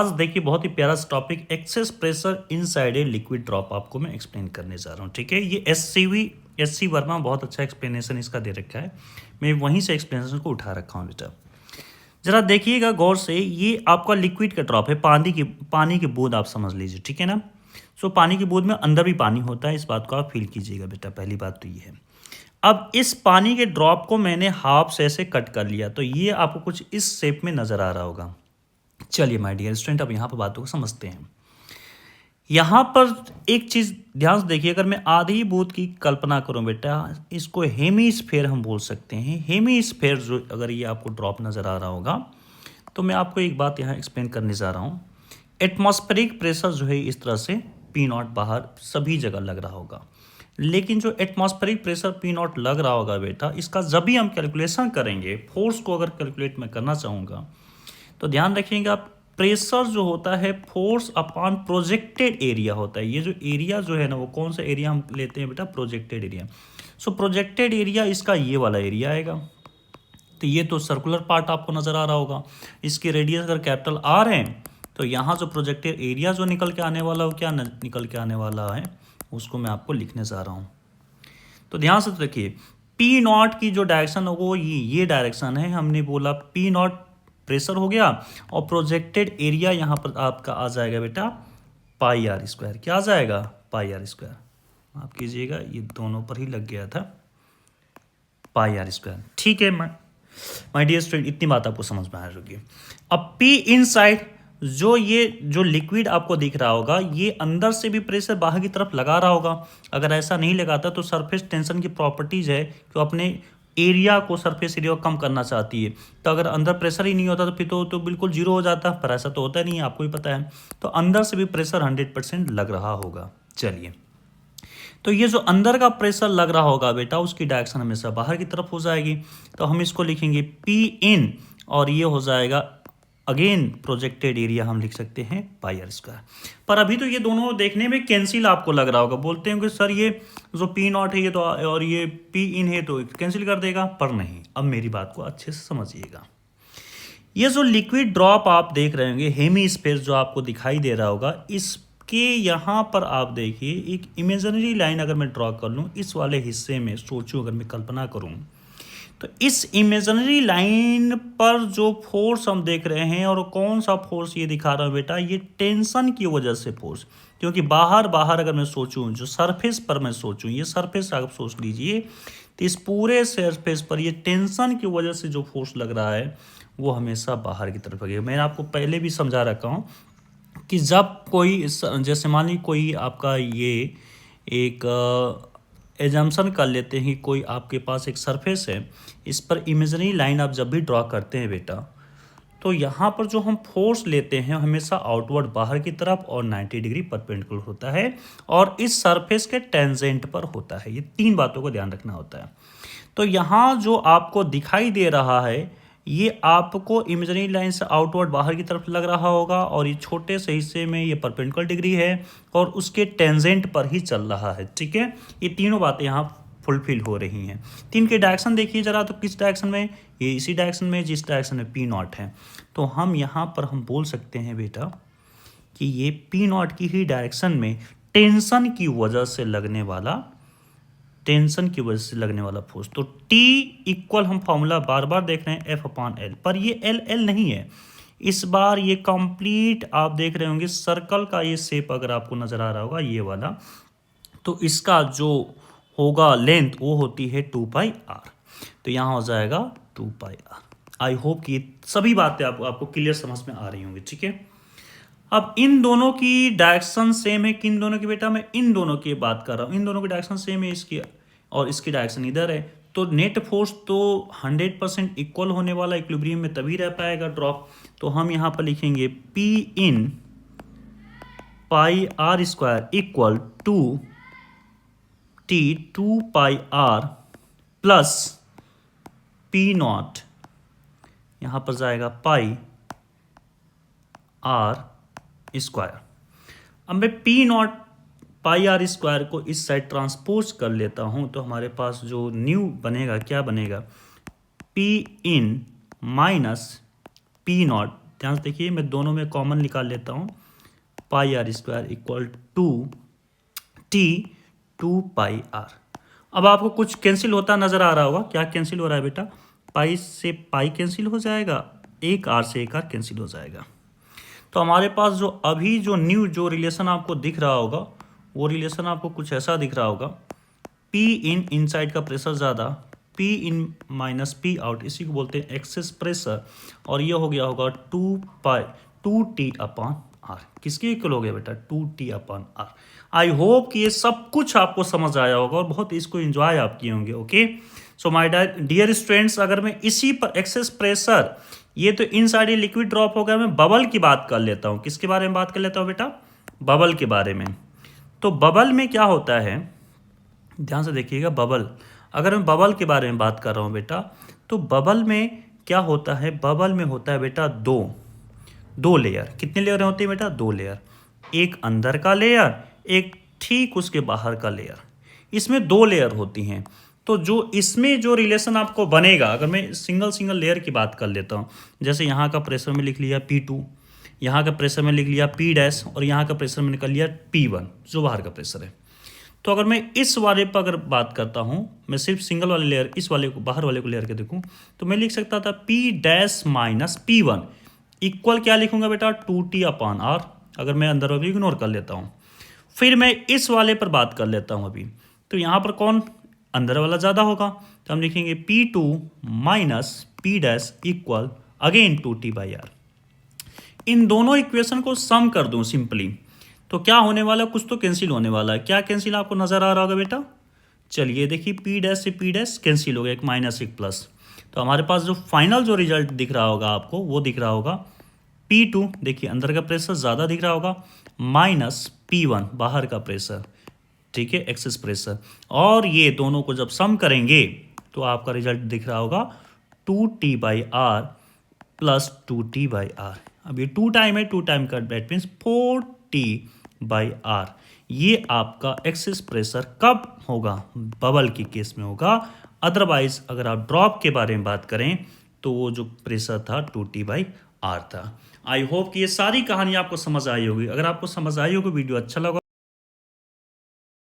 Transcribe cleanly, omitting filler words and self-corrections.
आज देखिए बहुत ही प्यारा सा topic excess pressure inside a liquid drop आपको मैं एक्सप्लेन करने जा रहा हूँ। ठीक है, ये एस सी वर्मा बहुत अच्छा एक्सप्लेनेशन इसका दे रखा है। मैं वहीं से एक्सप्लेनेशन को उठा रखा हूँ बेटा। जरा देखिएगा गौर से, ये आपका लिक्विड का ड्रॉप है, पानी की बूंद आप समझ लीजिए। ठीक है ना। सो पानी की बूंद में अंदर भी पानी होता है, इस बात को आप फील कीजिएगा बेटा। पहली बात तो ये है। अब इस पानी के ड्रॉप को मैंने हाफ से ऐसे कट कर लिया, तो ये आपको कुछ इस शेप में नज़र आ रहा होगा। चलिए माय डियर स्टूडेंट, अब यहाँ पर बातों को समझते हैं। यहाँ पर एक चीज़ ध्यान से देखिए, अगर मैं आधी बूंद की कल्पना करूँ बेटा, इसको हेमीस्फेयर हम बोल सकते हैं। हेमीस्फेयर जो अगर ये आपको ड्रॉप नज़र आ रहा होगा, तो मैं आपको एक बात यहाँ एक्सप्लेन करने जा रहा हूँ। एटमॉस्फेरिक प्रेशर जो है इस तरह से P0 बाहर सभी जगह लग रहा होगा, लेकिन जो एटमॉस्फेरिक प्रेशर P0 लग रहा होगा बेटा, इसका जब भी हम कैलकुलेशन करेंगे, फोर्स को अगर कैलकुलेट मैं करना चाहूँगा, तो ध्यान रखिएगा प्रेशर जो होता है फोर्स अपॉन प्रोजेक्टेड एरिया होता है। ये जो एरिया जो है ना, वो कौन सा एरिया हम लेते हैं बेटा? Projected area. So projected area इसका ये वाला एरिया आएगा। तो ये तो सर्कुलर पार्ट आपको नज़र आ रहा होगा। इसकी रेडियस अगर कैपिटल आर है, तो यहाँ जो प्रोजेक्टेड एरिया जो निकल के आने वाला हो, क्या निकल के आने वाला है, उसको मैं आपको लिखने जा रहा हूँ। तो ध्यान से देखिए, P0 की जो डायरेक्शन होगा वो ये डायरेक्शन है। हमने बोला P0 प्रेशर हो गया, और प्रोजेक्टेड एरिया यहाँ पर आपका आ जाएगा बेटा पाई आर स्क्वायर। क्या आ जाएगा? पाई आर स्क्वायर। माफ कीजिएगा, ये दोनों पर ही लग गया था, पाई आर स्क्वायर। ठीक है माय डियर स्टूडेंट, इतनी बात आपको समझ में आ रही है। अब P इनसाइड जो लिक्विड आपको दिख रहा होगा, ये अंदर से भी प्रेशर बाहर की तरफ लगा रहा होगा। अगर ऐसा नहीं लगाता तो सरफेस टेंशन की प्रॉपर्टीज है कि अपने एरिया को, सरफेस एरिया को कम करना चाहती है। तो अगर अंदर प्रेशर ही नहीं होता तो फिर तो बिल्कुल जीरो हो जाता, पर ऐसा तो होता नहीं है, आपको भी पता है। तो अंदर से भी प्रेशर 100% लग रहा होगा। चलिए, तो ये जो अंदर का प्रेशर लग रहा होगा बेटा, उसकी डायरेक्शन हमेशा बाहर की तरफ हो जाएगी। तो हम इसको लिखेंगे P इन, और ये हो जाएगा अगेन प्रोजेक्टेड एरिया हम लिख सकते हैं पाई आर स्क्वायर। पर अभी तो ये दोनों देखने में कैंसिल आपको लग रहा होगा। बोलते हैं कि सर ये जो P0 है ये तो, और ये P इन है तो कैंसिल कर देगा, पर नहीं। अब मेरी बात को अच्छे से समझिएगा। ये जो लिक्विड ड्रॉप आप देख रहे होंगे, हेमीस्फीयर जो आपको दिखाई दे रहा होगा, इसके यहाँ पर आप देखिए एक इमेजिनरी लाइन अगर मैं ड्रॉ कर लूँ, इस वाले हिस्से में सोचूं, अगर मैं कल्पना करूँ, तो इस इमेजिनरी लाइन पर जो फोर्स हम देख रहे हैं, और कौन सा फोर्स ये दिखा रहा है बेटा? ये टेंशन की वजह से फोर्स। क्योंकि बाहर अगर मैं सोचूं, जो सरफेस पर मैं सोचूं, ये सरफेस आप सोच लीजिए, तो इस पूरे सरफेस पर ये टेंशन की वजह से जो फोर्स लग रहा है, वो हमेशा बाहर की तरफ लगेगा। मैंने आपको पहले भी समझा रखा हूँ कि जब कोई, जैसे मान लीजिए कोई आपका ये एक एजम्पशन कर लेते हैं कि कोई आपके पास एक सरफेस है, इस पर इमेजिनरी लाइन आप जब भी ड्रॉ करते हैं बेटा, तो यहाँ पर जो हम फोर्स लेते हैं हमेशा आउटवर्ड बाहर की तरफ और 90 डिग्री परपेंडिकुलर होता है, और इस सरफेस के टेंजेंट पर होता है। ये तीन बातों को ध्यान रखना होता है। तो यहाँ जो आपको दिखाई दे रहा है, ये आपको इमेजिनरी लाइन से आउटवर्ड बाहर की तरफ लग रहा होगा, और ये छोटे से हिस्से में ये परपेंडिकुलर डिग्री है और उसके टेंजेंट पर ही चल रहा है। ठीक है, ये तीनों बातें यहाँ फुलफिल हो रही हैं। तीन के डायरेक्शन देखिए जरा, तो किस डायरेक्शन में? ये इसी डायरेक्शन में, जिस डायरेक्शन में P0 है। तो हम यहाँ पर हम बोल सकते हैं बेटा कि ये P0 की ही डायरेक्शन में टेंशन की वजह से लगने वाला फोर्स। तो T इक्वल, हम फॉर्मूला बार बार देख रहे हैं, F/L, पर ये L नहीं है। इस बार ये कंप्लीट आप देख रहे होंगे सर्कल का ये शेप अगर आपको नजर आ रहा होगा, ये वाला, तो इसका जो होगा लेंथ वो होती है 2πr। तो यहाँ हो जाएगा 2πr। आई होप कि सभी बातें आपको क्लियर समझ में आ रही होंगी। ठीक है, अब इन दोनों की डायरेक्शन सेम है। किन दोनों की बेटा? मैं इन दोनों की बात कर रहा हूँ। इन दोनों की डायरेक्शन सेम है, इसकी और इसकी डायरेक्शन इधर है। तो नेट फोर्स तो 100% इक्वल होने वाला, इक्विलिब्रियम में तभी रह पाएगा ड्रॉप। तो हम यहाँ पर लिखेंगे P in pi r square equal to T 2πr plus P0, यहाँ पर जाएगा पाई आर स्क्वायर। अब मैं P0 पाई आर स्क्वायर को इस साइड ट्रांसपोज कर लेता हूँ, तो हमारे पास जो न्यू बनेगा, क्या बनेगा? P इन माइनस P0 ध्यान से देखिए, मैं दोनों में कॉमन निकाल लेता हूँ। Pi r square equal to T 2πr। अब आपको कुछ कैंसिल होता नजर आ रहा होगा। क्या कैंसिल हो रहा है बेटा? पाई से पाई कैंसिल हो जाएगा, एक आर से एक आर कैंसिल हो जाएगा। तो हमारे पास जो अभी जो न्यू जो रिलेशन आपको दिख रहा होगा, वो रिलेशन आपको कुछ ऐसा दिख रहा होगा। पी इन इनसाइड का प्रेशर ज़्यादा, P in minus P out, इसी को बोलते हैं एक्सेस प्रेशर। और ये हो गया होगा 2T/r। किसके इक्वल हो गया बेटा? 2T/r। आई होप कि ये सब कुछ आपको समझ आया होगा और बहुत इसको एंजॉय आप किए होंगे। Okay, so my dear students, अगर मैं इसी पर एक्सेस प्रेशर, ये तो इनसाइड लिक्विड ड्रॉप हो गया, मैं बबल की बात कर लेता हूँ। किसके बारे में बात कर लेता हूँ बेटा? बबल के बारे में। तो बबल में क्या होता है, ध्यान से देखिएगा। बबल, अगर मैं बबल के बारे में बात कर रहा हूँ बेटा, तो बबल में क्या होता है? बबल में होता है बेटा दो लेयर। कितने लेयर होते हैं बेटा? 2 लेयर। एक अंदर का लेयर, एक ठीक उसके बाहर का लेयर। इसमें 2 लेयर होती हैं। तो जो इसमें जो रिलेशन आपको बनेगा, अगर मैं सिंगल लेयर की बात कर लेता हूँ, जैसे यहाँ का प्रेशर में लिख लिया P2, यहाँ का प्रेशर में लिख लिया P' और यहाँ का प्रेशर में निकल लिया P1 जो बाहर का प्रेशर है। तो अगर मैं इस वाले पर अगर बात करता हूँ, मैं सिर्फ सिंगल वाले लेयर, इस वाले को, बाहर वाले को लेयर के देखूँ, तो मैं लिख सकता था P' माइनस P1 इक्वल क्या लिखूंगा बेटा? 2T/r। अगर मैं अंदर वाले इग्नोर कर लेता हूँ, फिर मैं इस वाले पर बात कर लेता हूँ अभी, तो यहाँ पर कौन अंदर वाला ज़्यादा होगा, तो हम लिखेंगे P2 minus P' equal again 2T/r। इन दोनों इक्वेशन को सम कर दूं सिंपली, तो क्या होने वाला है? कुछ तो कैंसिल होने वाला है। क्या कैंसिल आपको नजर आ रहा होगा बेटा? चलिए देखिए, P' से P' कैंसिल हो गया, एक माइनस एक प्लस। तो हमारे पास जो फाइनल जो रिजल्ट दिख रहा होगा आपको, वो दिख रहा होगा P2, देखिए अंदर का प्रेशर ज़्यादा दिख रहा होगा, माइनस P1 बाहर का प्रेशर, ठीक है, एक्सेस प्रेशर। और ये दोनों को जब सम करेंगे तो आपका रिजल्ट दिख रहा होगा 2T/r प्लस 2T/r। अब ये 2 टाइम है, 2 टाइम का दैट मीन्स 4T/r। ये आपका एक्सेस प्रेशर कब होगा? बबल के केस में होगा। अदरवाइज अगर आप ड्रॉप के बारे में बात करें तो वो जो प्रेशर था 2T/r था। आई होप कि ये सारी कहानी आपको समझ आई होगी। अगर आपको समझ आई होगी, वीडियो अच्छा लगा